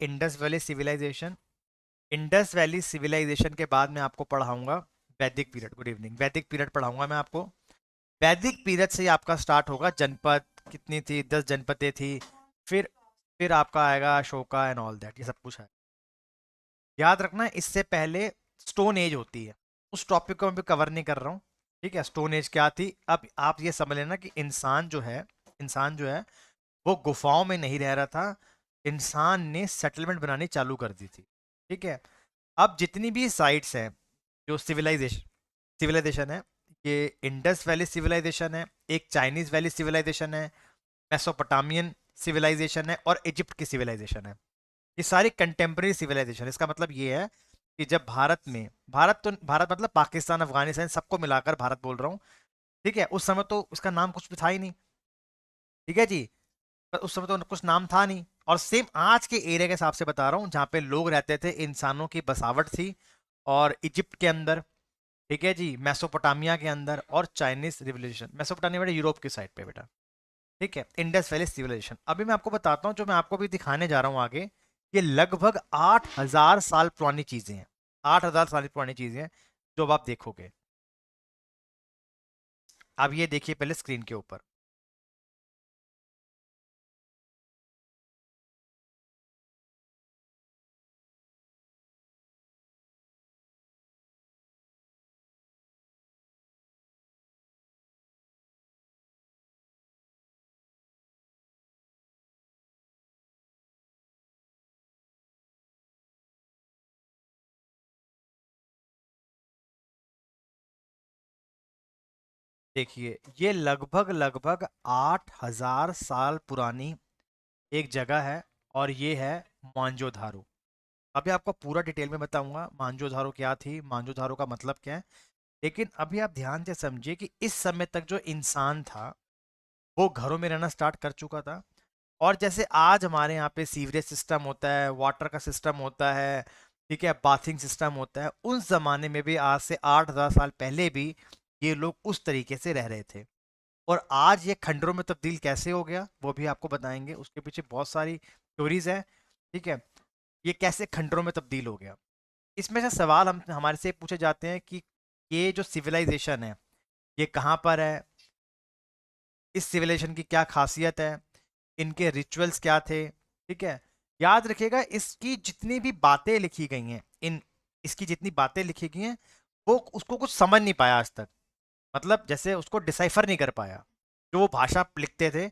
Indus valley civilisation. Indus valley civilisation के बाद मैं आपको पढ़ाऊंगा Vedic period. Good evening. Vedic period पढ़ाऊंगा मैं आपको। वैदिक पीरियड से ही आपका स्टार्ट होगा। जनपद कितनी थी, 10 जनपदें थी। फिर फिर आपका आएगा अशोका एंड ऑल दैट, ये सब कुछ है। याद रखना इससे पहले स्टोन एज होती है, उस टॉपिक को मैं भी कवर नहीं कर रहा हूँ। ठीक है, स्टोन एज क्या थी। अब आप ये समझ लेना कि इंसान जो है वो गुफाओं में नहीं रह रहा था। इंसान ने सेटलमेंट बनानी चालू कर दी थी। ठीक है, अब जितनी भी साइट्स हैं जो सिविलाइजेशन है, ये इंडस वैली सिविलाइजेशन है, एक चाइनीज वैली सिविलाइजेशन है, मेसोपोटामियन सिविलाइजेशन है और इजिप्ट की सिविलाइजेशन है। ये सारी कंटेम्प्रेरी सिविलाइजेशन। इसका मतलब ये है कि जब भारत मतलब पाकिस्तान, अफगानिस्तान, सबको मिलाकर भारत बोल रहा हूँ। ठीक है, उस समय तो इसका नाम कुछ भी था ही नहीं। ठीक है जी, पर उस समय तो कुछ नाम था नहीं। और सेम आज के एरिया के हिसाब से बता रहा हूँ, जहाँ पे लोग रहते थे, इंसानों की बसावट थी। और इजिप्ट के अंदर, ठीक है जी, मेसोपोटामिया के अंदर और चाइनीज रिवोल्यूशन। मेसोपोटामिया बेटा यूरोप की साइड पे बेटा। ठीक है, इंडस वैली सिविलाइजेशन। अभी मैं आपको बताता हूँ, जो मैं आपको भी दिखाने जा रहा हूँ आगे, ये लगभग 8,000 साल पुरानी चीजें हैं। 8,000 साल पुरानी चीजें हैं जो अब आप देखोगे। अब ये देखिए पहले स्क्रीन के ऊपर। देखिए, ये लगभग लगभग 8,000 साल पुरानी एक जगह है, और ये है मोहनजोदारो। अभी आपको पूरा डिटेल में बताऊंगा मोहनजोदारो क्या थी, मोहनजोदारो का मतलब क्या है। लेकिन अभी आप ध्यान से समझिए कि इस समय तक जो इंसान था वो घरों में रहना स्टार्ट कर चुका था। और जैसे आज हमारे यहाँ पे सीवरेज सिस्टम होता है, वाटर का सिस्टम होता है, ठीक है, बाथिंग सिस्टम होता है, उस जमाने में भी आज से 8,000 साल पहले भी ये लोग उस तरीके से रह रहे थे। और आज ये खंडरों में तब्दील कैसे हो गया वो भी आपको बताएंगे। उसके पीछे बहुत सारी स्टोरीज है। ठीक है, ये कैसे खंडरों में तब्दील हो गया। इसमें से सवाल हम हमारे से पूछे जाते हैं कि ये जो सिविलाइजेशन है ये कहाँ पर है, इस सिविलाइजेशन की क्या खासियत है, इनके रिचुअल्स क्या थे। ठीक है, याद रखिएगा इसकी जितनी भी बातें लिखी गई हैं, इन इसकी जितनी बातें लिखी गई हैं, वो उसको कुछ समझ नहीं पाया आज तक। मतलब जैसे उसको डिसाइफर नहीं कर पाया। जो वो भाषा लिखते थे,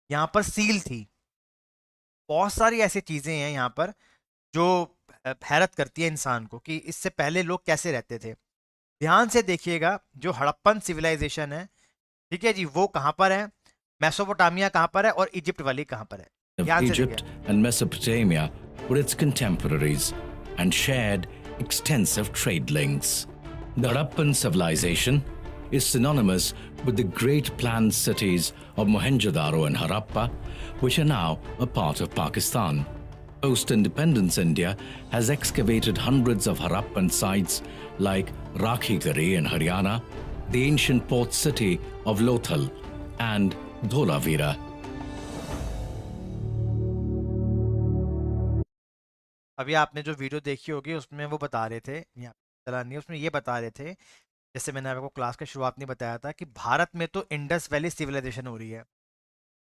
यहाँ पर सील थी। बहुत सारी ऐसी चीजें हैं यहाँ पर जो हैरत करती है इंसान को कि इससे पहले लोग कैसे रहते थे। ध्यान से देखिएगा, जो हड़प्पन सिविलाइजेशन है, ठीक है जी, वो कहाँ पर है, मेसोपोटामिया कहाँ पर है और इजिप्ट वाली कहाँ पर है। Of ध्यान से Egypt देखिए। and Mesopotamia were its contemporaries and shared extensive trade links. The Harappan civilization is synonymous with the great planned cities of Mohenjo-daro and Harappa, which are now a part of Pakistan. Post-independence India has excavated hundreds of Harappan sites like Rakhigari in Haryana, the ancient port city of Lothal, and Dholavira. अभी आपने जो video देखी होगी उसमें वो बता रहे थे, यहाँ चला नहीं, उसमें ये बता रहे थे, जैसे मैंने आपको क्लास के शुरुआत में बताया था कि भारत में तो इंडस वैली सिविलाइजेशन हो रही है।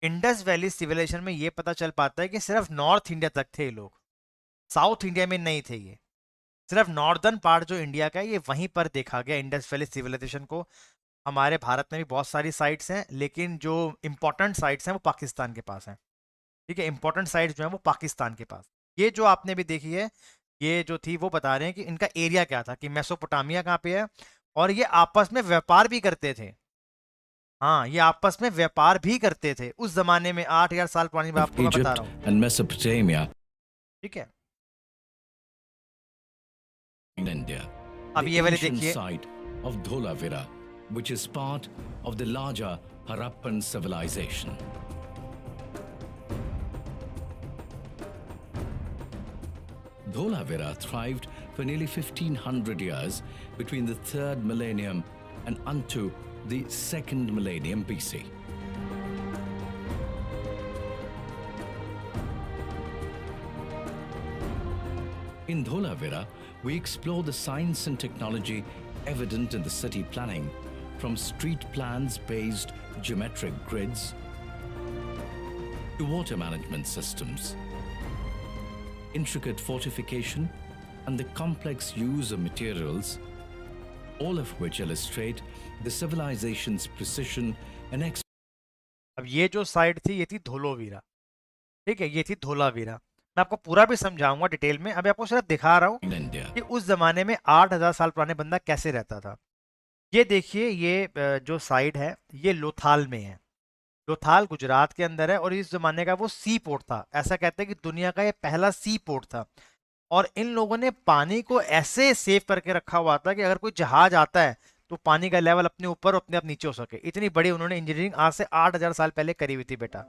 इंडस वैली सिविलाइजेशन में ये पता चल पाता है कि सिर्फ नॉर्थ इंडिया तक थे ये लोग, साउथ इंडिया में नहीं थे ये। सिर्फ नॉर्दर्न पार्ट जो इंडिया का है ये वहीं पर देखा गया इंडस वैली सिविलाइजेशन को। हमारे भारत में भी बहुत सारी साइट्स हैं, लेकिन जो इंपॉर्टेंट साइट्स हैं वो पाकिस्तान के पास हैं। ठीक है, इंपॉर्टेंट साइट्स जो है वो पाकिस्तान के पास। ये जो आपने भी देखी है, ये जो थी वो बता रहे हैं कि इनका एरिया क्या था, कि मेसोपोटामिया कहाँ पे है, और ये आपस में व्यापार भी करते थे। हाँ, ये आपस में व्यापार भी करते थे उस जमाने में। 8,000 साल पुरानी मैं Of आपको मैं बता Egypt रहा हूँ। and Mesopotamia ठीक है, in India, अब the ये वाली ancient देखिए। site of Dholavira, which is part of the larger Harappan civilization. Dholavira thrived for nearly 1,500 years between the 3rd millennium and unto the 2nd millennium BC. In Dholavira, we explore the science and technology evident in the city planning, from street plans-based geometric grids to water management systems, intricate fortification, and the complex use of materials, all of which illustrate the civilization's precision and अब ये जो side थी ये थी धोलावीरा, ठीक है, ये थी धोलावीरा। मैं आपको पूरा भी समझाऊंगा डिटेल में, अभी आपको सिर्फ दिखा रहा हूँ India. कि उस जमाने में 8000 साल पुराने बंदा कैसे रहता था। ये देखिए, ये जो साइड है ये लोथाल में है। लोथाल गुजरात के अंदर है और इस जमाने का वो सी पोर्ट था। ऐसा कहते हैं कि दुनिया का ये पहला सी पोर्ट था और इन लोगों ने पानी को ऐसे सेव करके रखा हुआ था कि अगर कोई जहाज आता है तो पानी का लेवल अपने ऊपर और अपने आप नीचे हो सके। इतनी बड़ी उन्होंने इंजीनियरिंग आज से 8000 साल पहले करी हुई थी बेटा।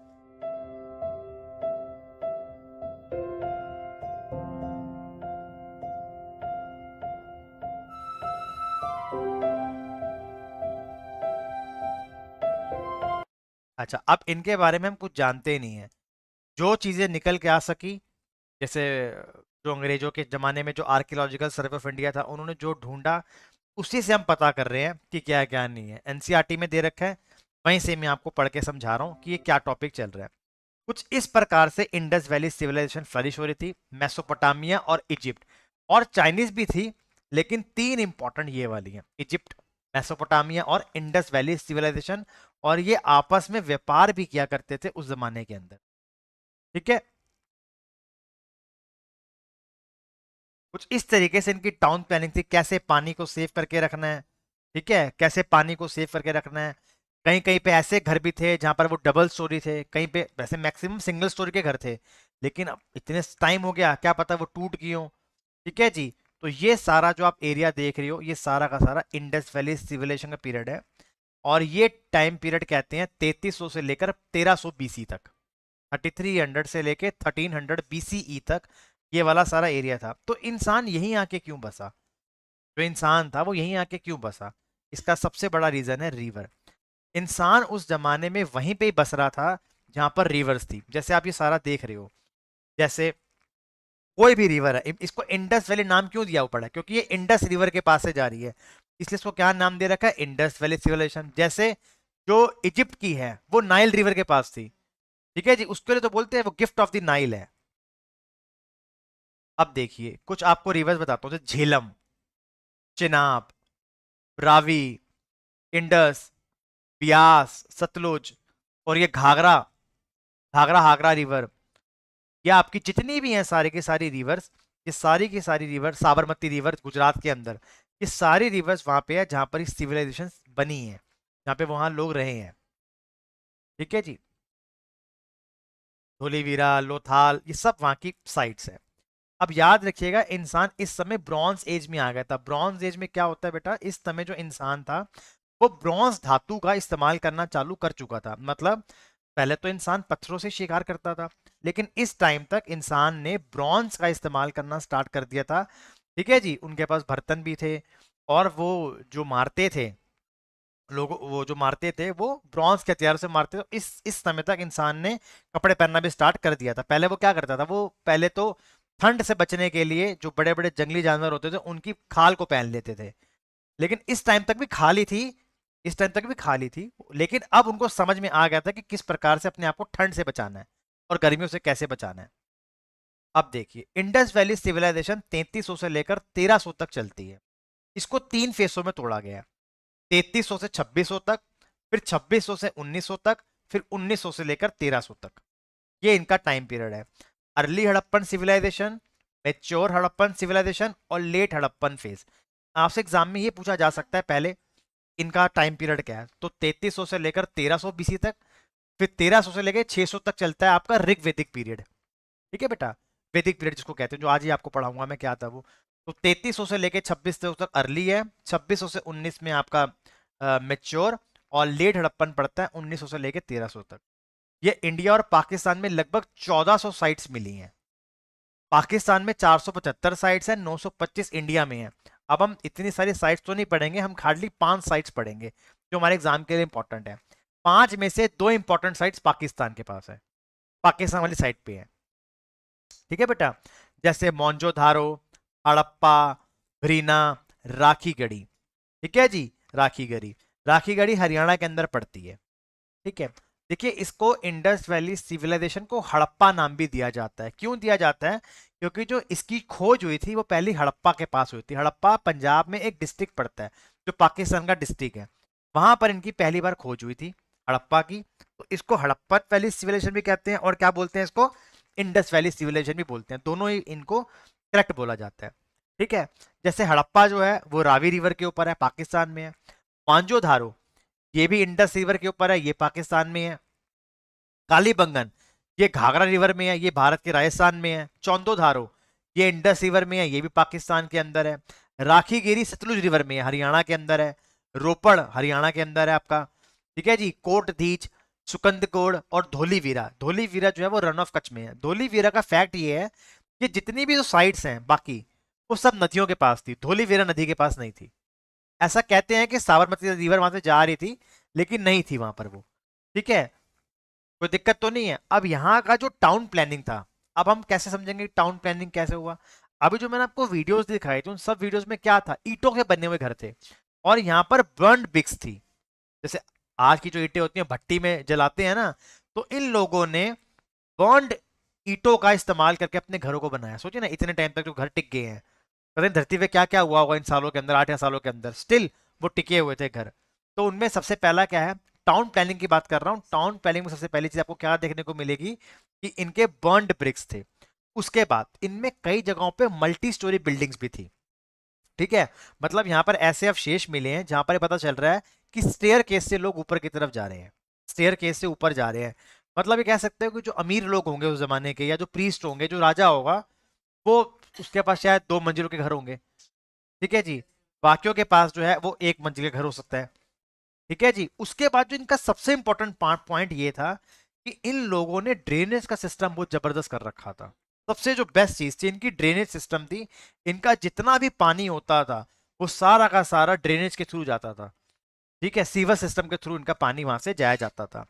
अच्छा, अब इनके बारे में हम कुछ जानते ही नहीं है। जो चीजें निकल के आ सकी, जैसे जो अंग्रेजों के जमाने में जो आर्कियोलॉजिकल सर्वे ऑफ इंडिया था उन्होंने जो ढूंढा उसी से हम पता कर रहे हैं कि क्या क्या नहीं है। एनसीईआरटी में दे रखा है, वहीं से मैं आपको पढ़ के समझा रहा हूँ कि ये क्या टॉपिक चल रहा है। कुछ इस प्रकार से इंडस वैली सिविलाइजेशन फ्लरिश हो रही थी। मेसोपोटामिया और इजिप्ट और चाइनीज भी थी, लेकिन तीन इंपॉर्टेंट ये वाली हैं, इजिप्ट, मेसोपोटामिया और इंडस वैली सिविलाइजेशन। और ये आपस में व्यापार भी किया करते थे उस जमाने के अंदर, ठीक है। कुछ इस तरीके से इनकी टाउन प्लानिंग थी, कैसे पानी को सेव करके रखना है, ठीक है, कैसे पानी को सेव करके रखना है। कहीं कहीं पे ऐसे घर भी थे जहां पर वो डबल स्टोरी थे, कहीं पे वैसे मैक्सिमम सिंगल स्टोरी के घर थे, लेकिन अब इतने टाइम हो गया क्या पता वो टूट गई हो, ठीक है जी। तो ये सारा जो आप एरिया देख रहे हो ये सारा का सारा इंडस वैली सिविलाइजेशन का पीरियड है और ये टाइम पीरियड कहते हैं 3300 से लेकर 1300 बीसी तक, 3300 से लेकर 1300 बीसीई तक ये वाला सारा एरिया था। तो इंसान यहीं आके क्यों बसा, जो इंसान था वो यहीं आके क्यों बसा, इसका सबसे बड़ा रीजन है रिवर। इंसान उस जमाने में वहीं पे ही बस रहा था जहां पर रिवर्स थी। जैसे आप ये सारा देख रहे हो, जैसे कोई भी रिवर है, इसको इंडस वैली नाम क्यों दिया पड़ा, क्योंकि ये इंडस रिवर के पास से जा रही है, इसलिए इसको क्या नाम दे रखा है, इंडस वैली सिविलाइजेशन। जैसे जो इजिप्ट की है वो नाइल रिवर के पास थी, ठीक है जी, उसके लिए तो बोलते हैं वो गिफ्ट ऑफ द नाइल है। अब देखिए कुछ आपको रिवर्स बताता हूँ, जैसे झेलम, चिनाब, रावी, इंडस, ब्यास, सतलुज और ये घाघरा, घाघरा हागरा रिवर, ये आपकी जितनी भी हैं सारी की सारी रिवर्स, ये सारी की सारी रिवर, साबरमती रिवर गुजरात के अंदर, ये सारी रिवर्स वहां पे है जहां पर सिविलाइजेशन बनी है, जहां पे वहां लोग रहे हैं, ठीक है जी। धोलीवीरा, लोथाल, ये सब वहां की साइट्स है। अब याद रखिएगा इंसान इस समय ब्रॉन्ज एज में आ गया था। ब्रॉन्ज एज में क्या होता है बेटा, इस समय जो इंसान था वो ब्रॉन्ज धातु का इस्तेमाल करना चालू कर चुका था। मतलब पहले तो इंसान पत्थरों से शिकार करता था, लेकिन इस टाइम तक इंसान ने ब्रॉन्ज का इस्तेमाल करना स्टार्ट कर दिया था, ठीक है जी। उनके पास बर्तन भी थे और वो जो मारते थे लोग, वो जो मारते थे वो ब्रॉन्ज के हथियार से मारते थे। इस समय तक इंसान ने कपड़े पहनना भी स्टार्ट कर दिया था। पहले वो क्या करता था, वो पहले तो ठंड से बचने के लिए जो बड़े बड़े जंगली जानवर होते थे उनकी खाल को पहन लेते थे, लेकिन इस टाइम तक भी खाली थी, इस टाइम तक भी खाली थी। लेकिन अब उनको समझ में आ गया था कि किस प्रकार से अपने आप को ठंड से बचाना है और गर्मियों से कैसे बचाना है। अब देखिए इंडस वैली सिविलाइजेशन 3300 से लेकर 1300 तक चलती है। इसको तीन फेसों में तोड़ा गया, 3300 से 2600 तक, फिर 2600 से 1900 तक, फिर 1900 से लेकर 1300 तक। ये इनका टाइम पीरियड है। Early Harappan civilisation, mature Harappan civilisation और लेट हड़प्पन फेज। आपसे एग्जाम में ये पूछा जा सकता है पहले इनका टाइम पीरियड क्या है, तो 3300 से लेकर 1300 बीसी तक, फिर 1300 से लेकर 600 तक चलता है आपका ऋग वैदिक पीरियड, ठीक है बेटा, वैदिक पीरियड जिसको कहते हैं, जो आज ही आपको पढ़ाऊंगा मैं क्या था वो। तो 3300 से लेकर 2600 तक अर्ली है, 2600 से 19 में आपका मेच्योर और लेट हड़प्पन पड़ता है 1900 से लेकर 1300 तक। ये इंडिया और पाकिस्तान में लगभग 1400 साइट्स मिली हैं। पाकिस्तान में 475 साइट्स हैं, 925 इंडिया में है। अब हम इतनी सारी साइट्स तो नहीं पढ़ेंगे, हम हार्डली 5 साइट्स पढ़ेंगे जो हमारे एग्जाम के लिए इंपॉर्टेंट है। 5 में से 2 इंपॉर्टेंट साइट्स पाकिस्तान के पास है, पाकिस्तान वाली साइट पे है, ठीक है बेटा। जैसे मोन्जोधारो, हड़प्पा, भरीना, राखीगढ़ी। ठीक है जी, राखीगढ़ी। राखीगढ़ी हरियाणा के अंदर पड़ती है। ठीक है, देखिए इसको इंडस वैली सिविलाइजेशन को हड़प्पा नाम भी दिया जाता है। क्यों दिया जाता है? क्योंकि जो इसकी खोज हुई थी वो पहली हड़प्पा के पास हुई थी। हड़प्पा पंजाब में एक डिस्ट्रिक्ट पड़ता है जो पाकिस्तान का डिस्ट्रिक्ट है, वहां पर इनकी पहली बार खोज हुई थी हड़प्पा की। तो इसको हड़प्पा वैली सिविलाइजेशन भी कहते हैं और क्या बोलते हैं इसको, इंडस वैली सिविलाइजेशन भी बोलते हैं। दोनों ही इनको करेक्ट बोला जाता है। ठीक है, जैसे हड़प्पा जो है वो रावी रिवर के ऊपर है, पाकिस्तान में है। मोहनजोदारो ये भी इंडस रिवर के ऊपर है, ये पाकिस्तान में है। कालीबंगन ये घाघरा रिवर में है, ये भारत के राजस्थान में है। चौंदोधारो ये इंडस रिवर में है, ये भी पाकिस्तान के अंदर है। राखीगिरी सतलुज रिवर में है, हरियाणा के अंदर है। रोपड़ हरियाणा के अंदर है आपका। ठीक है जी, कोटदीज, सुकंदकोड़ और धोलीवीरा। धोलीवीरा जो है वो रन ऑफ कच्छ में है। धोलीवीरा का फैक्ट ये है कि जितनी भी जो साइट्स हैं बाकी वो सब नदियों के पास थी, धोलीवीरा नदी के पास नहीं थी। ऐसा कहते हैं कि साबरमती रिवर वहां से जा रही थी लेकिन नहीं थी वहां पर वो। ठीक है, कोई दिक्कत तो नहीं है। अब यहाँ का जो टाउन प्लानिंग था, अब हम कैसे समझेंगे टाउन प्लानिंग कैसे हुआ। अभी जो मैंने आपको वीडियोस दिखाई थी उन सब वीडियोस में क्या था, ईंटों के बने हुए घर थे और यहाँ पर बर्न्ड ब्रिक्स थी। जैसे आज की जो ईंटें होती हैं भट्टी में जलाते हैं ना, तो इन लोगों ने बर्न्ड ईंटों का इस्तेमाल करके अपने घरों को बनाया। सोचिए ना, इतने टाइम तक जो घर टिक गए हैं, पता नहीं धरती पे क्या क्या हुआ होगा इन सालों के अंदर, 8 या सालों के अंदर स्टिल वो टिके हुए थे घर। तो उनमें सबसे पहला क्या है, टाउन प्लानिंग की बात कर रहा हूँ। टाउन प्लानिंग में सबसे पहली चीज आपको क्या देखने को मिलेगी कि इनके बर्न्ड ब्रिक्स थे। उसके बाद इनमें कई जगहों पे मल्टी स्टोरी बिल्डिंग्स भी थी। ठीक है, मतलब यहाँ पर ऐसे अवशेष मिले हैं जहां पर ये पता चल रहा है कि स्टेयर केस से लोग ऊपर की तरफ जा रहे हैं, स्टेयर केस से ऊपर जा रहे हैं। मतलब ये कह सकते हो कि जो अमीर लोग होंगे उस जमाने के, या जो प्रीस्ट होंगे, जो राजा होगा, वो उसके पास शायद 2 मंजिलों के घर होंगे। ठीक है जी, बाकियों के पास जो है वो 1 मंजिल का घर हो सकता है। ठीक है जी, उसके बाद जो इनका सबसे इंपॉर्टेंट पॉइंट ये था कि इन लोगों ने ड्रेनेज का सिस्टम बहुत जबरदस्त कर रखा था। सबसे जो बेस्ट चीज थी इनकी ड्रेनेज सिस्टम थी। इनका जितना भी पानी होता था वो सारा का सारा ड्रेनेज के थ्रू जाता था। ठीक है, सीवर सिस्टम के थ्रू इनका पानी वहां से जाया जाता था।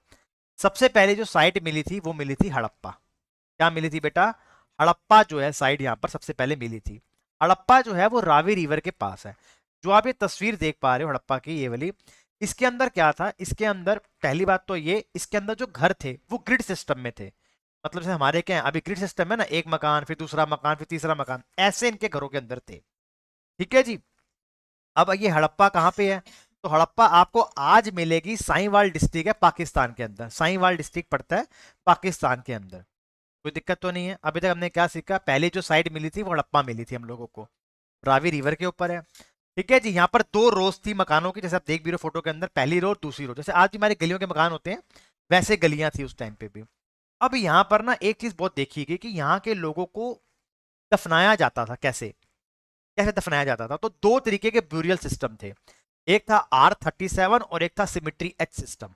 सबसे पहले जो साइट मिली थी वो मिली थी हड़प्पा। क्या मिली थी बेटा? हड़प्पा जो है साइट यहाँ पर सबसे पहले मिली थी। हड़प्पा जो है वो रावी रिवर के पास है। जो आप ये तस्वीर देख पा रहे हो हड़प्पा की, ये वाली, इसके अंदर क्या था, इसके अंदर पहली बात तो ये, इसके अंदर जो घर थे वो ग्रिड सिस्टम में थे। मतलब जैसे हमारे क्या है अभी ग्रिड सिस्टम है ना, एक मकान फिर दूसरा मकान फिर तीसरा मकान, ऐसे इनके घरों के अंदर थे। ठीक है जी, अब ये हड़प्पा कहाँ पे है? तो हड़प्पा आपको आज मिलेगी, साहिवाल डिस्ट्रिक्ट है पाकिस्तान के अंदर। साहिवाल डिस्ट्रिक्ट पड़ता है पाकिस्तान के अंदर। कोई दिक्कत तो नहीं है। अभी तक हमने क्या सीखा, पहले जो साइड मिली थी वो हड़प्पा मिली थी हम लोगों को, रावी रिवर के ऊपर है। ठीक है जी, यहाँ पर 2 रोज थी मकानों की, जैसे आप देख भी रहे हो फोटो के अंदर, पहली रो दूसरी रो, जैसे आज भी हमारी गलियों के मकान होते हैं वैसे गलियां थी उस टाइम पे भी। अब यहाँ पर ना एक चीज बहुत देखी गई कि यहाँ के लोगों को दफनाया जाता था कैसे, कैसे दफनाया जाता था। तो 2 तरीके के ब्यूरियल सिस्टम थे, एक था R37 और एक था सिमिट्री H सिस्टम।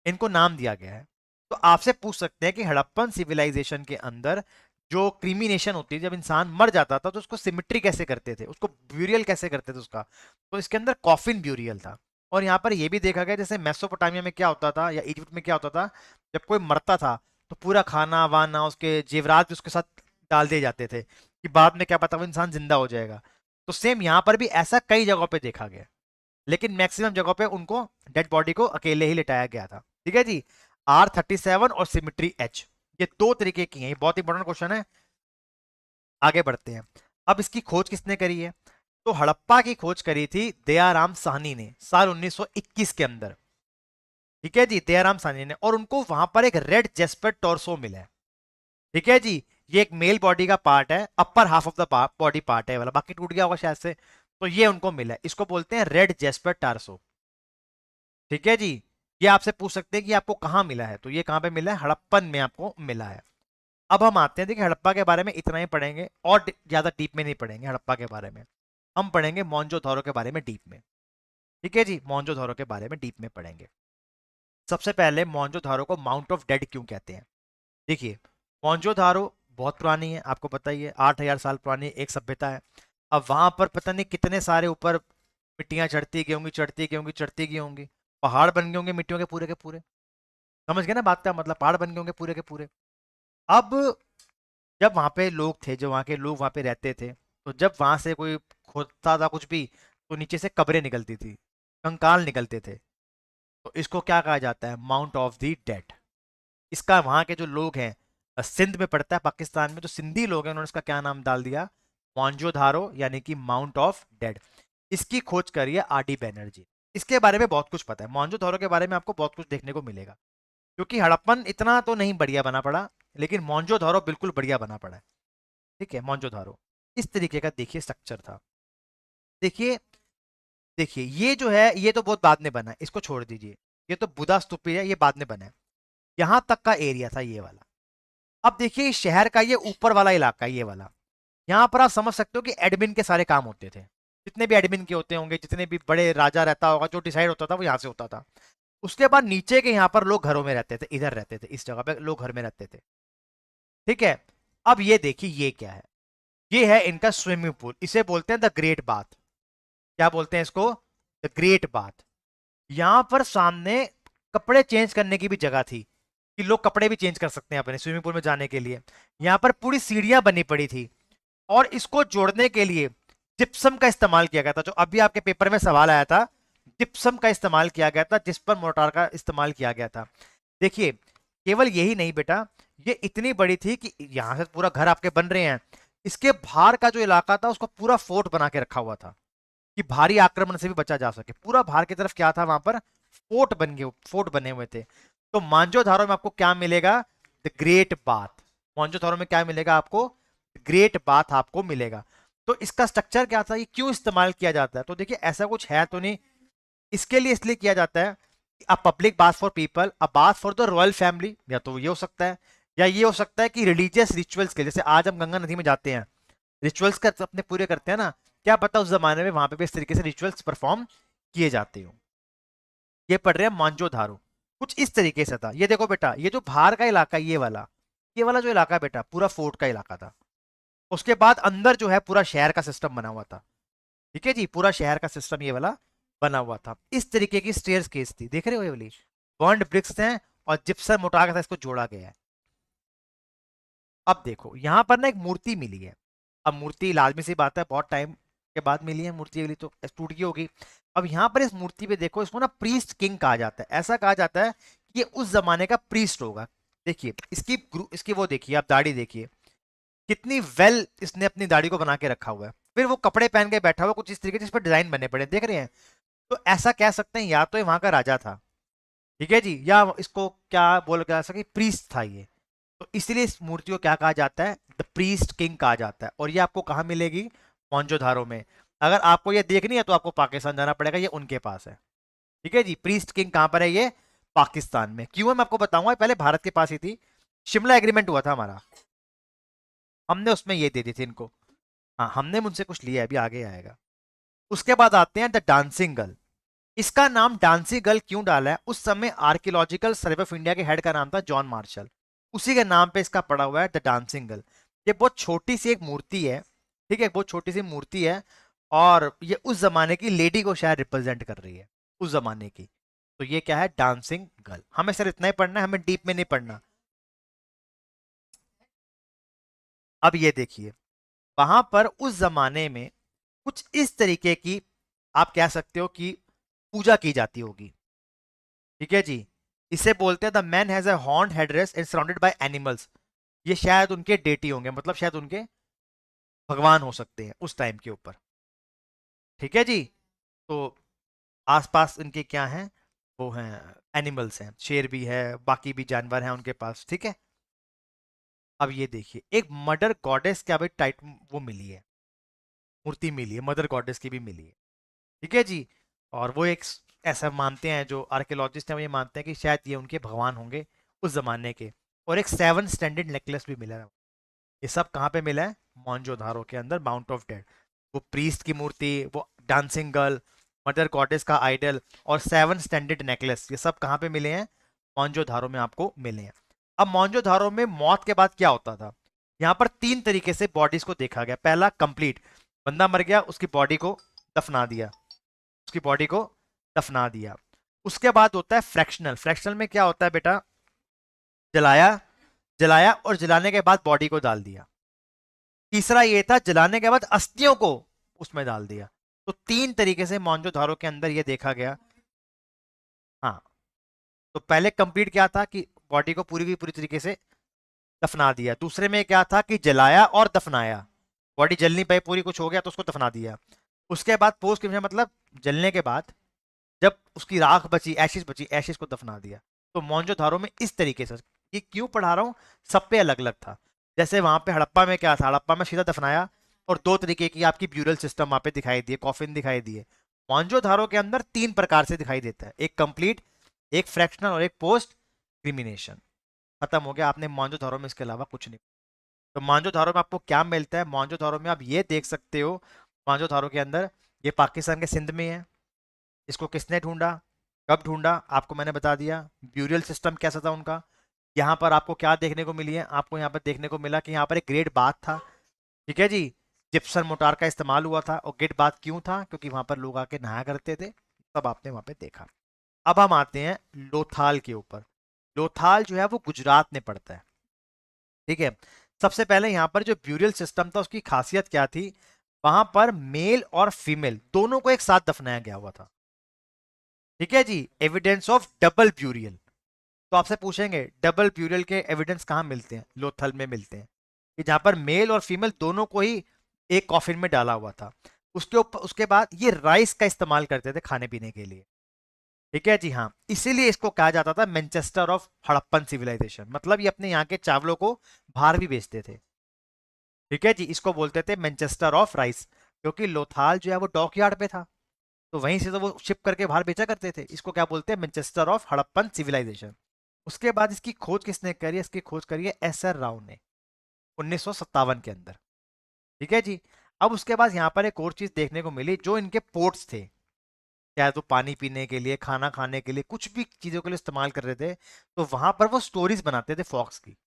इनको नाम दिया गया है। तो आपसे पूछ सकते हैं कि हड़प्पन सिविलाइजेशन के अंदर जो क्रीमिनेशन होती है, जब इंसान मर जाता था तो उसको सिमिट्री कैसे करते थे, उसको ब्यूरियल कैसे करते थे उसका, तो इसके अंदर कॉफिन ब्यूरियल था। और यहाँ पर यह भी देखा गया जैसे मेसोपोटामिया में क्या होता था या इजिप्ट में क्या होता था, जब कोई मरता था तो पूरा खाना वाना उसके जेवरात भी उसके साथ डाल दिए जाते थे कि बाद में क्या पता वो इंसान जिंदा हो जाएगा। तो सेम यहाँ पर भी ऐसा कई जगहों पे देखा गया, लेकिन मैक्सिमम जगहों पे उनको डेड बॉडी को अकेले ही लिटाया गया था। ठीक है जी, R37 और सिमिट्री H, ये 2 तरीके की हैं। ये बहुत इंपॉर्टेंट क्वेश्चन है। आगे बढ़ते हैं। अब इसकी खोज किसने करी है? तो हड़प्पा की खोज करी थी दयाराम साहनी ने साल 1921 के अंदर। ठीक है जी, दयाराम साहनी ने, और उनको वहां पर एक रेड जेस्पर टॉर्सो मिला है। ठीक है जी, ये एक मेल बॉडी का पार्ट है, upper half of the body part है वाला, बाकी टूट गया होगा शायद से। तो ये उनको मिला है, इसको बोलते हैं रेड जेस्पर टार्सो। ठीक है जी, ये आपसे पूछ सकते हैं कि आपको कहाँ मिला है, तो ये कहाँ पे मिला है, हड़प्पन में आपको मिला है। अब हम आते हैं, देखिए हड़प्पा के बारे में इतना ही पढ़ेंगे और ज्यादा डीप में नहीं पढ़ेंगे हड़प्पा के बारे में। हम पढ़ेंगे मोहनजोदड़ो के बारे में डीप में। ठीक है जी, मोहनजोदड़ो के बारे में डीप में पढ़ेंगे। सबसे पहले मोहनजोदड़ो को माउंट ऑफ डेड क्यों कहते हैं? देखिए, मोहनजोदड़ो बहुत पुरानी है, आपको पता ही है, 8,000 साल पुरानी एक सभ्यता है। अब वहां पर पता नहीं कितने सारे ऊपर मिट्टियां चढ़ती गई होंगी, चढ़ती गई होंगी, चढ़ती गई होंगी, पहाड़ बन गए होंगे मिट्टियों के पूरे के पूरे। समझ गए ना बात का मतलब, पहाड़ बन गए होंगे पूरे के पूरे। अब जब वहां पे लोग थे, जो वहां के लोग वहां पे रहते थे, तो जब वहां से कोई खोदता था कुछ भी, तो नीचे से कब्रें निकलती थी, कंकाल निकलते थे। तो इसको क्या कहा जाता है? Mount of the dead. इसका वहां के जो लोग हैं, सिंध में पड़ता है पाकिस्तान में, जो सिंधी लोग हैं उन्होंने इसका क्या नाम डाल दिया? मॉन्जोधारो, यानी कि माउंट ऑफ डेड। इसकी खोज करी है आर डी बैनर्जी। इसके बारे में बहुत कुछ पता है, मॉन्जोधारो के बारे में आपको बहुत कुछ देखने को मिलेगा, क्योंकि हड़प्पन इतना तो नहीं बढ़िया बना पड़ा, लेकिन मॉन्जोधारो बिल्कुल बढ़िया बना पड़ा है। ठीक है, मॉन्जोधारो इस तरीके का देखिए स्ट्रक्चर था। देखिए, देखिए ये जो है ये तो बहुत बाद में बना है, इसको छोड़ दीजिए। ये तो बुधा स्तूप है, ये बाद में बना है। यहां तक का एरिया था ये वाला। अब देखिए इस शहर का ये ऊपर वाला इलाका, ये वाला, यहाँ पर आप समझ सकते हो कि एडमिन के सारे काम होते थे। जितने भी एडमिन के होते होंगे, जितने भी बड़े राजा रहता होगा, जो डिसाइड होता था वो यहाँ से होता था। उसके बाद नीचे के यहाँ पर लोग घरों में रहते थे, इधर रहते थे, इस जगह पे लोग घर में रहते थे। ठीक है। अब ये देखिए ये क्या है? ये है इनका स्विमिंग पूल, इसे बोलते हैं द ग्रेट बाथ। क्या बोलते हैं इसको? The great bath. यहाँ पर सामने कपड़े चेंज करने की भी जगह थी, कि लोग कपड़े भी चेंज कर सकते हैं अपने स्विमिंग पूल में जाने के लिए। यहाँ पर पूरी सीढ़ियां बनी पड़ी थी, और इसको जोड़ने के लिए जिप्सम का इस्तेमाल किया गया था। जो अभी आपके पेपर में सवाल आया था, जिप्सम का इस्तेमाल किया गया था, जिस पर मोर्टार का इस्तेमाल किया गया था। देखिए केवल यही नहीं बेटा, ये इतनी बड़ी थी कि यहां से पूरा घर आपके बन रहे हैं, इसके बाहर का जो इलाका था उसको पूरा फोर्ट बना के रखा हुआ था, कि भारी आक्रमण से भी बचा जा सके। पूरा बाहर की तरफ क्या था? वहां पर फोर्ट बने हुए थे। तो मांजोधारो में आपको क्या मिलेगा? The great bath. मांजोधारो में क्या मिलेगा आपको? ग्रेट बाथ आपको मिलेगा। तो इसका स्ट्रक्चर क्या था, ये क्यों इस्तेमाल किया जाता है? तो देखिए ऐसा कुछ है तो नहीं, इसके लिए इसलिए किया जाता है a public bath for people, a bath for the royal family, या तो ये हो सकता है, या ये हो सकता है कि रिलीजियस रिचुअल्स के, जैसे आज हम गंगा नदी में जाते हैं, रिचुअल्स का अपने पूरे करते हैं ना, क्या पता उस जमाने में वहां पे भी इस तरीके से रिचुअल्स परफॉर्म किए जाते हो। ये पढ़ रहे हैं मांजोधारो, कुछ इस तरीके से था। ये देखो बेटा, ये जो बाहर का इलाका, ये वाला जो इलाका है बेटा, पूरा फोर्ट का इलाका था। उसके बाद अंदर जो है पूरा शहर का सिस्टम बना हुआ था। ठीक है जी, पूरा शहर का सिस्टम ये वाला बना हुआ था। इस तरीके की स्टेयर्स केस थी, देख रहे हो ये वाली बॉन्ड ब्रिक्स हैं, और जिप्सम मोटा के साथ इसको जोड़ा गया है। अब देखो यहाँ पर ना एक मूर्ति मिली है। अब मूर्ति लाजमी सी बात है, बहुत टाइम के बाद मिली है मूर्ति, अगली तो टूट गई होगी। अब यहाँ पर इस मूर्ति पे देखो, इसको ना प्रीस्ट किंग कहा जाता है। ऐसा कहा जाता है कि ये उस जमाने का प्रीस्ट होगा। देखिए इसकी वो देखिए, आप दाढ़ी देखिए कितनी वेल इसने अपनी दाढ़ी को बना के रखा हुआ है। फिर वो कपड़े पहन के बैठा हुआ कुछ इस तरीके से, इस पर डिजाइन बने पड़े देख रहे हैं। तो ऐसा कह सकते हैं या तो ये वहां का राजा था, ठीक है जी, या इसको क्या बोल जा सके, प्रीस्ट था ये। तो इसलिए इस मूर्ति को क्या कहा जाता है? द प्रीस्ट किंग कहा जाता है। और ये आपको कहाँ मिलेगी? मोहनजोदारो में। अगर आपको ये देखनी है तो आपको पाकिस्तान जाना पड़ेगा, ये उनके पास है। ठीक है जी, प्रीस्ट किंग कहाँ पर है? ये पाकिस्तान में। क्यों है मैं आपको बताऊंगा, पहले भारत के पास ही थी। शिमला एग्रीमेंट हुआ था हमारा, हमने उसमें ये दे दी थी इनको। हाँ, हमने मुझसे कुछ लिया है, अभी आगे आएगा। उसके बाद आते हैं द डांसिंग गर्ल। इसका नाम डांसिंग गर्ल क्यों डाला है? उस समय आर्कियोलॉजिकल सर्वे ऑफ इंडिया के हेड का नाम था जॉन मार्शल, उसी के नाम पे इसका पड़ा हुआ है द डांसिंग गर्ल। ये बहुत छोटी सी एक मूर्ति है, ठीक है, बहुत छोटी सी मूर्ति है, और ये उस जमाने की लेडी को शायद रिप्रेजेंट कर रही है, उस जमाने की। तो ये क्या है? Dancing girl. हमें सिर्फ इतना ही पढ़ना है, हमें डीप में नहीं पढ़ना। अब ये देखिए, वहां पर उस जमाने में कुछ इस तरीके की, आप कह सकते हो कि पूजा की जाती होगी। ठीक है जी, इसे बोलते हैं the man has a horn headrest and surrounded by animals. ये शायद उनके डेटी होंगे, मतलब शायद उनके भगवान हो सकते हैं उस टाइम के ऊपर। ठीक है जी। तो आसपास इनके क्या हैं? वो हैं एनिमल्स हैं, शेर भी है, बाकी भी जानवर हैं उनके पास। ठीक है। अब ये देखिए, एक मदर गॉडेस क्या भाई टाइट वो मिली है, मूर्ति मिली है, मदर गॉडेस की भी मिली है। ठीक है जी। और वो एक ऐसा मानते हैं, जो आर्कियोलॉजिस्ट हैं वो ये मानते हैं कि शायद ये उनके भगवान होंगे उस जमाने के। और एक 7 स्टैंडर्ड नेकलेस भी मिला है। ये सब कहाँ पे मिला है? मोहनजोदारो के अंदर, माउंट ऑफ डेड। वो प्रीस्ट की मूर्ति, वो डांसिंग गर्ल, मदर गॉडेस का आइडल, और 7 स्टैंडर्ड नेकलेस, ये सब कहाँ पे मिले हैं? मोहनजोदारो में आपको मिले हैं। अब मोहनजोदारो में मौत के बाद क्या होता था? यहाँ पर 3 तरीके से बॉडीज को देखा गया। पहला, कंप्लीट, बंदा मर गया, उसकी बॉडी को दफना दिया, उसकी बॉडी को दफना दिया। उसके बाद होता है फ्रैक्शनल। फ्रैक्शनल में क्या होता है बेटा? जलाया, जलाया और जलाने के बाद बॉडी को डाल दिया। तीसरा ये था जलाने के बाद अस्थियों को उसमें डाल दिया। तो 3 तरीके से मोहनजोदारो के अंदर ये देखा गया। हाँ, तो पहले कंप्लीट क्या था कि बॉडी को पूरी की पूरी तरीके से दफना दिया। दूसरे में क्या था कि जलाया और दफनाया, बॉडी जल नहीं पाई पूरी, कुछ हो गया तो उसको दफना दिया। उसके बाद पोस्ट क्रिमेशन मतलब जलने के बाद जब उसकी राख बची, एशिश बची, एशिश को दफना दिया। तो मोहनजोदारो में इस तरीके से, ये क्यों पढ़ा रहा हूँ, सब पे अलग अलग था। जैसे वहां पे हड़प्पा में क्या था, हड़प्पा में सीधा दफनाया और 2 तरीके की आपकी ब्यूरल सिस्टम वहां पे दिखाई दिए, कॉफिन दिखाई दिए। मोहनजोदारो के अंदर 3 प्रकार से दिखाई देता है, एक कंप्लीट, एक फ्रैक्शनल और एक पोस्ट क्रिमिनेशन। खत्म हो गया, आपने मोहनजोदारो में इसके अलावा कुछ नहीं। तो मोहनजोदारो में आपको क्या मिलता है, मोहनजोदारो में आप ये देख सकते हो, मोहनजोदारो के अंदर ये पाकिस्तान के सिंध में है। इसको किसने ढूंढा, कब ढूंढा, आपको मैंने बता दिया। ब्यूरियल सिस्टम कैसा था उनका, यहाँ पर आपको क्या देखने को मिली है, आपको यहाँ पर देखने को मिला कि यहाँ पर एक ग्रेट बाथ था। ठीक है जी, जिप्सम मोटार का इस्तेमाल हुआ था। और ग्रेट बाथ क्यों था, क्योंकि वहां पर लोग आके नहाया करते थे। तब आपने वहां पे देखा। अब हम आते हैं लोथाल के ऊपर। लोथाल जो है वो गुजरात में पड़ता है। ठीक है, सबसे पहले यहाँ पर जो ब्यूरियल सिस्टम था उसकी खासियत क्या थी, वहां पर मेल और फीमेल दोनों को एक साथ दफनाया गया हुआ था। ठीक है जी, एविडेंस ऑफ डबल ब्यूरियल। तो आपसे पूछेंगे डबल ब्यूरियल के एविडेंस कहाँ मिलते हैं, लोथल में मिलते हैं, कि जहां पर मेल और फीमेल दोनों को ही एक कॉफिन में डाला हुआ था। उसके ऊपर, उसके बाद ये राइस का इस्तेमाल करते थे खाने पीने के लिए। ठीक है जी, हाँ, इसीलिए इसको कहा जाता था मैनचेस्टर ऑफ हड़प्पन सिविलाइजेशन, मतलब ये अपने यहाँ के चावलों को बाहर भी बेचते थे। ठीक है जी, इसको बोलते थे मैनचेस्टर ऑफ राइस, क्योंकि लोथाल जो है वो डॉकयार्ड पे था, तो वहीं से तो वो शिप करके बाहर बेचा करते थे। इसको क्या बोलते हैं, मैनचेस्टर ऑफ हड़प्पन सिविलाइजेशन। उसके बाद इसकी खोज किसने करी है, इसकी खोज करी है एसआर राव ने 1957 के अंदर। ठीक है जी, अब उसके बाद यहाँ पर एक और चीज देखने को मिली, जो इनके पोर्ट्स थे, चाहे तो पानी पीने के लिए, खाना खाने के लिए, कुछ भी चीजों के लिए इस्तेमाल कर रहे थे, तो वहां पर वो स्टोरीज बनाते थे फॉक्स की,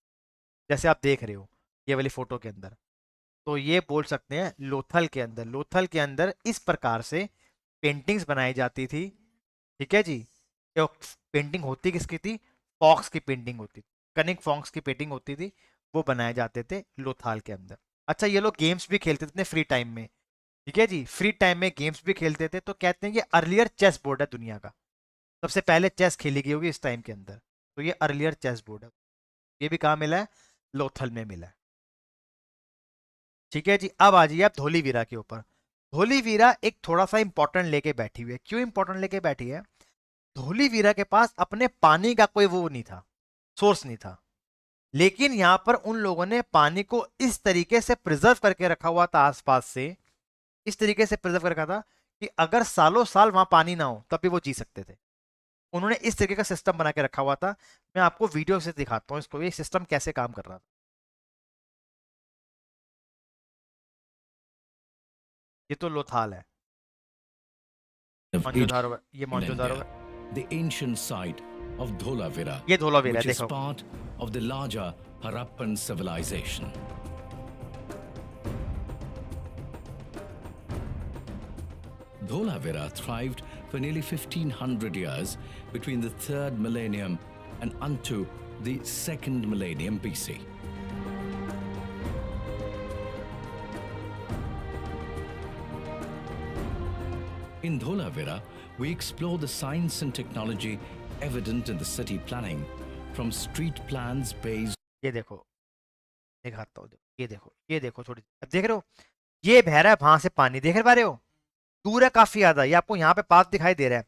जैसे आप देख रहे हो ये वाली फोटो के अंदर। तो ये बोल सकते हैं लोथल के अंदर, लोथल के अंदर इस प्रकार से पेंटिंग्स बनाई जाती थी। ठीक है जी, तो पेंटिंग होती किसकी थी, फॉक्स की पेंटिंग होती थी, कनिक फॉक्स की पेंटिंग होती थी, वो बनाए जाते थे लोथाल के अंदर। अच्छा, ये लोग गेम्स भी खेलते थे अपने फ्री टाइम में। ठीक है जी, फ्री टाइम में गेम्स भी खेलते थे, तो कहते हैं ये अर्लियर चेस बोर्ड है दुनिया का, सबसे पहले चेस खेली गई होगी इस टाइम के अंदर। तो ये अर्लियर चेस बोर्ड है, ये भी कहाँ मिला है, लोथल में मिला है। ठीक है जी, अब आ जाइए आप धोलीवीरा के ऊपर। धोलीवीरा एक थोड़ा सा इंपॉर्टेंट लेके बैठी हुई है। क्यों इंपॉर्टेंट लेके बैठी है, धोलीवीरा के पास अपने पानी का कोई वो नहीं था, सोर्स नहीं था, लेकिन यहां पर उन लोगों ने पानी को इस तरीके से प्रिजर्व करके रखा हुआ था आसपास से, इस तरीके से प्रिजर्व कर रखा था कि अगर सालों साल वहां पानी ना हो तब भी वो जी सकते थे। उन्होंने इस तरीके का सिस्टम बना के रखा हुआ था। मैं आपको वीडियो से दिखाता हूँ इसको, ये सिस्टम कैसे काम कर रहा था। ये तो लोथाल है, of मोहनजोदारो, ये in मोहनजोदारो India, है, the ancient site of Dholavira, ये धोलावीरा है, which is देखो। part of the larger Harappan civilization. Dholavira thrived for nearly 1500 years between the 3rd millennium and unto the 2nd millennium BC. In Dholavira, we explore the science and technology evident in the city planning, from street plans based. ये देखो, दिखाता हूँ, ये देखो, ये देखो, थोड़ी अब देख रहे हो, ये बह रहा है वहां से पानी, देख पा रहे हो, दूर है काफी ज्यादा, ये आपको यहाँ पे पास दिखाई दे रहा है।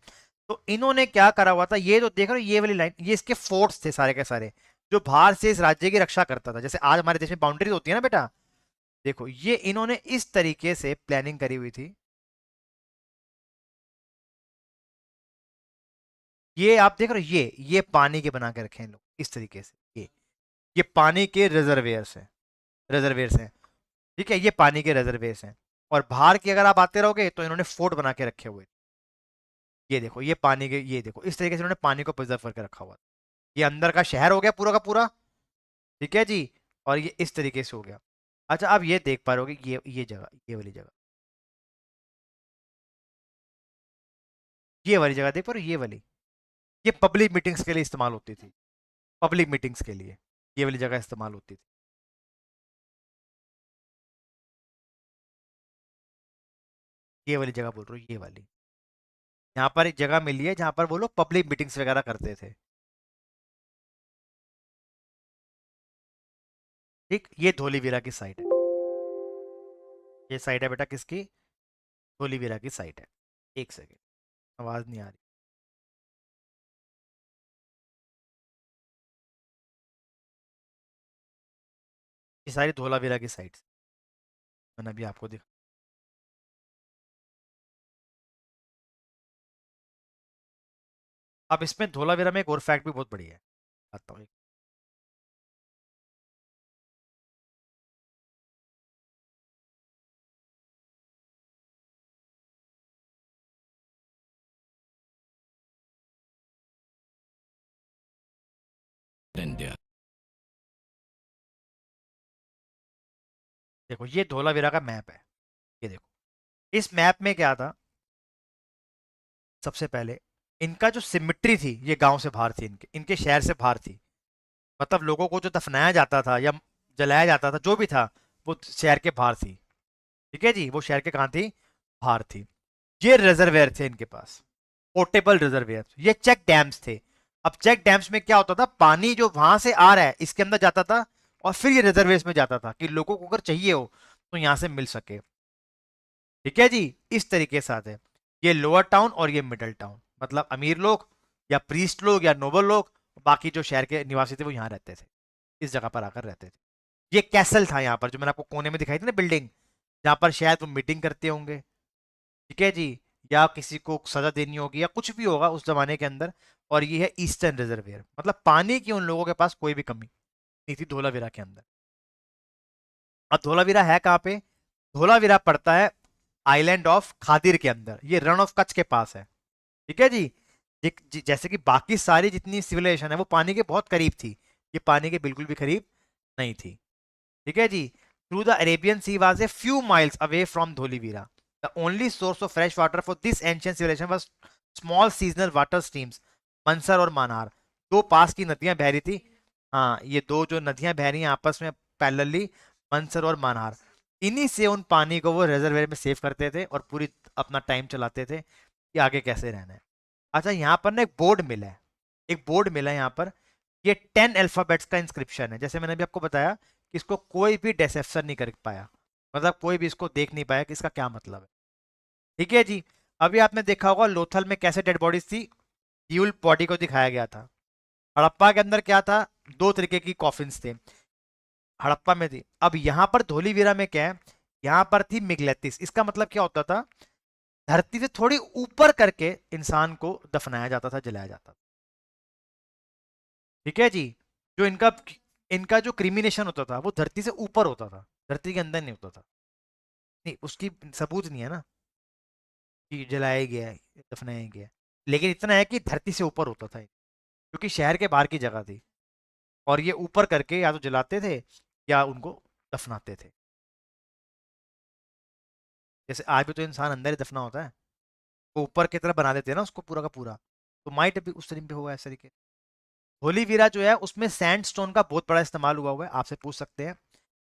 तो इन्होंने क्या करा हुआ था, ये जो देख रहे हो ये वाली लाइन, ये इसके फोर्ट्स थे सारे के सारे, जो बाहर से इस राज्य की रक्षा करता था, जैसे आज हमारे देश में बाउंड्रीज होती है ना बेटा। देखो ये इन्होंने इस तरीके से प्लानिंग करी हुई थी। ये आप देख रहे हो, ये पानी के बना के रखे हैं लोग इस तरीके से, ये पानी के रिजर्वेयर्स हैं, रिजर्वेयर्स हैं। ठीक है, ये पानी के रिजर्वेयर्स हैं। और बाहर की अगर आप आते रहोगे तो इन्होंने फोर्ट बना के रखे हुए। ये देखो, ये पानी के, ये देखो इस तरीके से इन्होंने पानी को प्रिजर्व करके रखा हुआ। ये अंदर का शहर हो गया पूरा का पूरा। ठीक है जी, और ये इस तरीके से हो गया। अच्छा, अब ये देख पा रहे होगे, ये जगह, ये वाली जगह, ये वाली जगह देख पा रहे हो, ये वाली, ये पब्लिक मीटिंग्स के लिए इस्तेमाल होती थी, पब्लिक मीटिंग्स के लिए ये वाली जगह इस्तेमाल होती थी। ये वाली जगह बोल रहा हूँ, ये वाली। यहाँ पर एक जगह मिली है जहाँ पर वो लोग पब्लिक मीटिंग्स वगैरह करते थे। ठीक, ये धोलीवीरा की साइड है। ये साइड है बेटा किसकी? धोलीवीरा की साइड है। एक सेकेंड, आवाज नहीं आ रही। ये सारी धोलावीरा की साइड, मैंने अभी आपको दिखा। अब इसमें धोलावीरा में एक और फैक्ट भी बहुत बढ़िया है, आता हूँ। India. देखो ये धोलावीरा का मैप है, ये देखो। इस मैप में क्या था, सबसे पहले इनका जो सिमिट्री थी, ये गांव से बाहर थी, इनके इनके शहर से बाहर थी। मतलब लोगों को जो दफनाया जाता था या जलाया जाता था, जो भी था, वो शहर के बाहर थी। ठीक है जी, वो शहर के कहाँ थी? बाहर थी। ये रिजर्वेयर थे इनके पास, पोर्टेबल रिजर्वेयर। ये चेक डैम्स थे। अब चेक डैम्स में क्या होता था, पानी जो वहां से आ रहा है इसके अंदर जाता था और फिर ये रिजर्वेयर में जाता था कि लोगों को अगर चाहिए हो तो यहां से मिल सके। ठीक है जी, इस तरीके से आते हैं। ये लोअर टाउन और ये मिडिल टाउन, मतलब अमीर लोग या प्रीस्ट लोग या नोबल लोग, बाकी जो शहर के निवासी थे वो यहाँ रहते थे, इस जगह पर आकर रहते थे। ये कैसल था यहाँ पर, जो मैंने आपको कोने में दिखाई थी ना बिल्डिंग, जहाँ पर शायद वो मीटिंग करते होंगे। ठीक है जी, या किसी को सजा देनी होगी या कुछ भी होगा उस जमाने के अंदर। और ये है ईस्टर्न रिजर्वेयर, मतलब पानी की उन लोगों के पास कोई भी कमी नहीं थी धोलावीरा के अंदर। अब धोलावीरा है कहाँ पे? धोलावीरा पड़ता है आइलैंड ऑफ खादिर के अंदर, ये रण ऑफ कच्छ के पास है। ठीक है जी। जैसे कि बाकी सारी जितनी सिविलाइजेशन है वो पानी के बहुत करीब थी, ये पानी के बिल्कुल भी करीब नहीं थी। ठीक है जी। Through the Arabian Sea was a few miles away from Dholavira. The only source of fresh water for this ancient civilisation was small seasonal water streams, Mansar और मानार। दो पास की नदियां बह रही थी। हाँ, ये दो जो नदियां बह रही हैं आपस में पैरेलली, मंसर और मानार, इन्हीं से उन पानी को वो रिजर्वेयर में सेव करते थे और पूरी अपना टाइम चलाते थे कि आगे कैसे रहना है। अच्छा, यहाँ पर ना एक बोर्ड मिला है, एक बोर्ड मिला है यहाँ पर। ये 10 अल्फाबेट्स का इंस्क्रिप्शन है। जैसे मैंने अभी आपको बताया कि इसको कोई भी डेसेप्शन नहीं कर पाया, मतलब कोई भी इसको देख नहीं पाया कि इसका क्या मतलब है। ठीक है जी। अभी आपने देखा होगा लोथल में कैसे डेड बॉडीज थी, ड्यूल बॉडी को दिखाया गया था। हड़प्पा के अंदर क्या था, दो तरीके की कॉफिन्स थे, हड़प्पा में थी। अब यहाँ पर धोलीवीरा में क्या है, यहाँ पर थी मिगलेतिस। इसका मतलब क्या होता था, धरती से थोड़ी ऊपर करके इंसान को दफनाया जाता था, जलाया जाता था। ठीक है जी। जो इनका इनका जो क्रिमिनेशन होता था वो धरती से ऊपर होता था, धरती के अंदर नहीं होता था। नहीं, उसकी सबूत नहीं है ना कि जलाया गया है, दफनाया गया है। लेकिन इतना है कि धरती से ऊपर होता था, क्योंकि शहर के बाहर की जगह थी। और ये ऊपर करके या तो जलाते थे या उनको दफनाते थे। जैसे आज भी तो इंसान अंदर ही दफना होता है, वो ऊपर की तरफ बना देते हैं ना उसको पूरा का पूरा। तो माइट भी उस तरीके होगा, इस तरीके। होलीवीरा जो है उसमें सैंडस्टोन का बहुत बड़ा इस्तेमाल हुआ है, आपसे पूछ सकते हैं।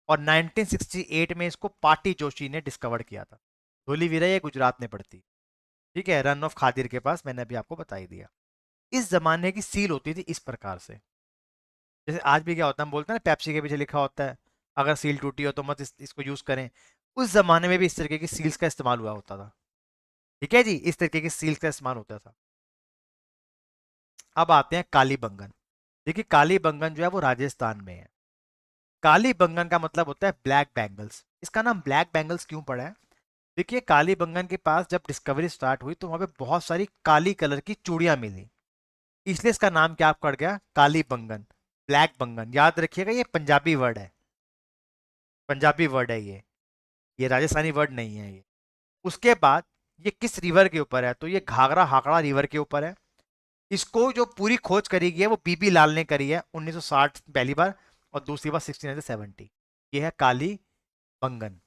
और 1968 में इसको पाटी जोशी ने डिस्कवर किया था। धोलीवीरा ये गुजरात में पड़ती है। ठीक है, रन ऑफ खादिर के पास, मैंने अभी आपको बता ही दिया। इस जमाने की सील होती थी इस प्रकार से। जैसे आज भी क्या होता है, हम बोलते हैं ना पेप्सी के पीछे लिखा होता है अगर सील टूटी हो तो मत इसको यूज करें। उस जमाने में भी इस तरीके की सील्स का इस्तेमाल हुआ होता था। ठीक है जी, इस तरीके की सील्स का इस्तेमाल होता था। अब आते हैं कालीबंगन। देखिए कालीबंगन जो है वो राजस्थान में है। कालीबंगन का मतलब होता है ब्लैक बैंगल्स। इसका नाम ब्लैक बैंगल्स क्यों पड़ा है? देखिए कालीबंगन के पास जब डिस्कवरी स्टार्ट हुई तो वहां पे बहुत सारी काली कलर की चूड़ियां मिली, इसलिए इसका नाम क्या पड़ गया, कालीबंगन, ब्लैक बंगन। याद रखिएगा ये पंजाबी वर्ड है, पंजाबी वर्ड है ये राजस्थानी वर्ड नहीं है ये। उसके बाद ये किस रिवर के ऊपर है, तो ये घाघरा हाकड़ा रिवर के ऊपर है। इसको जो पूरी खोज करी गई है वो बीबी लाल ने करी है 1960 पहली बार, और दूसरी बार 1670। ये है काली बंगन।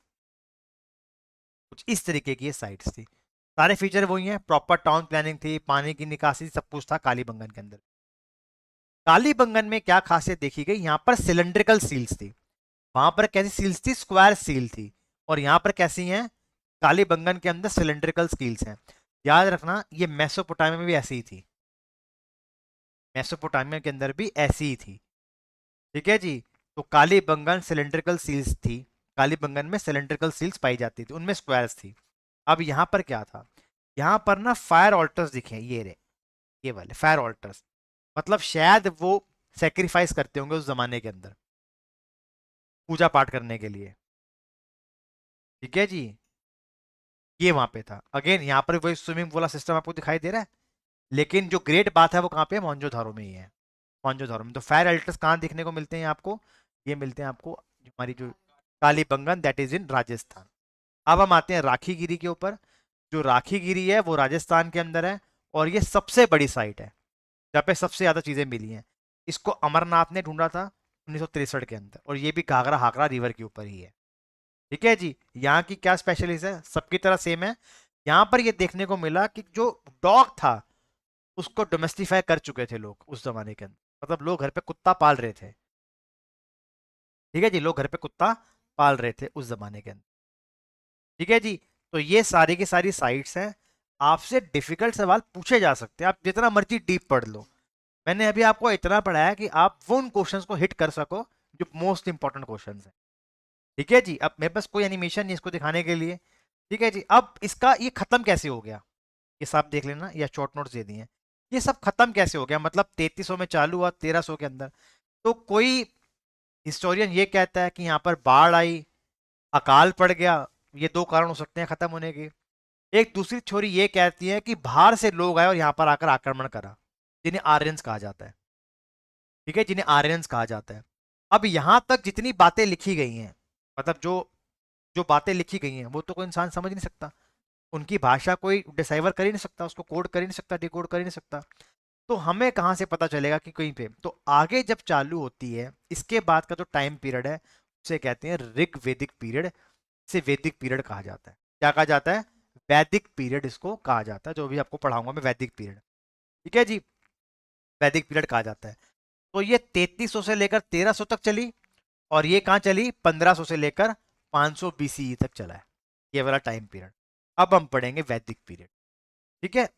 कुछ इस तरीके की ये साइट्स थी। सारे फीचर वही हैं, प्रॉपर टाउन प्लानिंग थी, पानी की निकासी, सब कुछ था कालीबंगन के अंदर। कालीबंगन में क्या खासियत देखी गई, यहाँ पर सिलेंड्रिकल सील्स थी। वहां पर कैसी सील्स थी, स्क्वायर सील थी। और यहाँ पर कैसी हैं, कालीबंगन के अंदर सिलेंड्रिकल स्कील्स हैं। याद रखना ये मेसोपोटामिया में भी ऐसी ही थी, मेसोपोटामिया के अंदर भी ऐसी ही थी। ठीक है जी। तो कालीबंगन सिलेंड्रिकल सील्स थी, कालीबंगन में सिलेंड्रिकल सील्स पाई जाती थी, उनमें स्क्वायर्स थी। अब यहाँ पर क्या था, यहाँ पर ना फायर ऑल्टर्स दिखे, ये रे, ये वाले फायर ऑल्टर्स, मतलब शायद वो सेक्रीफाइस करते होंगे उस जमाने के अंदर पूजा पाठ करने के लिए। ठीक है जी, ये वहां पे था। अगेन यहाँ पर वही स्विमिंग वाला सिस्टम आपको दिखाई दे रहा है, लेकिन जो ग्रेट बात है वो कहाँ पे है, मोहनजोदारो में ही है, मोहनजोदारो में। तो फायर अल्टर्स कहाँ दिखने को मिलते हैं आपको, ये मिलते हैं आपको हमारी जो Kalibangan, that is in Rajasthan. अब हम आते हैं राखीगिरी के ऊपर। जो राखीगिरी है वो राजस्थान के अंदर है, और ये सबसे बड़ी साइट है जहाँ पे सबसे ज्यादा चीजें मिली हैं। इसको अमरनाथ ने ढूंढा था 1963 के अंदर, और ये भी घाघरा हाकरा रिवर के ऊपर ही है। ठीक है जी। यहाँ की क्या स्पेशलिस्ट है, सबकी तरह सेम है। यहाँ पर ये देखने को मिला कि जो डॉग था उसको डोमेस्टिफाई कर चुके थे लोग उस जमाने के अंदर, मतलब लोग घर पे कुत्ता पाल रहे थे। ठीक है जी, लोग घर पे कुत्ता पाल रहे थे उस जमाने के अंदर। ठीक है जी। तो ये सारी की सारी साइट्स हैं। आपसे डिफिकल्ट सवाल पूछे जा सकते हैं, आप जितना मर्जी डीप पढ़ लो। मैंने अभी आपको इतना पढ़ाया कि आप वो उन क्वेश्चंस को हिट कर सको जो मोस्ट इंपॉर्टेंट क्वेश्चंस हैं। ठीक है जी। अब मेरे पास कोई एनिमेशन नहीं इसको दिखाने के लिए। ठीक है जी। अब इसका ये खत्म कैसे हो गया, ये सब देख लेना, या शॉर्ट नोट्स दे दिए हैं। ये सब खत्म कैसे हो गया, मतलब 3300 में चालू हुआ 1300 के अंदर। तो कोई हिस्टोरियन ये कहता है कि यहाँ पर बाढ़ आई, अकाल पड़ गया, ये दो कारण हो सकते हैं खत्म होने के। एक दूसरी थ्योरी ये कहती है कि बाहर से लोग आए और यहाँ पर आकर आक्रमण करा, जिन्हें आर्यंस कहा जाता है। ठीक है, जिन्हें आर्यंस कहा जाता है। अब यहां तक जितनी बातें लिखी गई हैं, मतलब जो जो बातें लिखी गई हैं वो तो कोई इंसान समझ नहीं सकता, उनकी भाषा कोई डिसाइवर कर ही नहीं सकता, उसको कोड कर ही नहीं सकता, डिकोड कर ही नहीं सकता। तो हमें कहाँ से पता चलेगा कि कहीं पे तो आगे जब चालू होती है इसके बाद का जो टाइम पीरियड है उसे कहते हैं ऋग वैदिक पीरियड। इसे वैदिक पीरियड कहा जाता है। क्या कहा जाता है, वैदिक पीरियड इसको कहा जाता है, जो भी आपको पढ़ाऊंगा मैं वैदिक पीरियड। ठीक है जी, वैदिक पीरियड कहा जाता है। तो ये 3300 से लेकर 1300 तक चली, और ये कहाँ चली, 1500 से लेकर 500 बीसीई तक चला है, ये वाला टाइम पीरियड। अब हम पढ़ेंगे वैदिक पीरियड। ठीक है,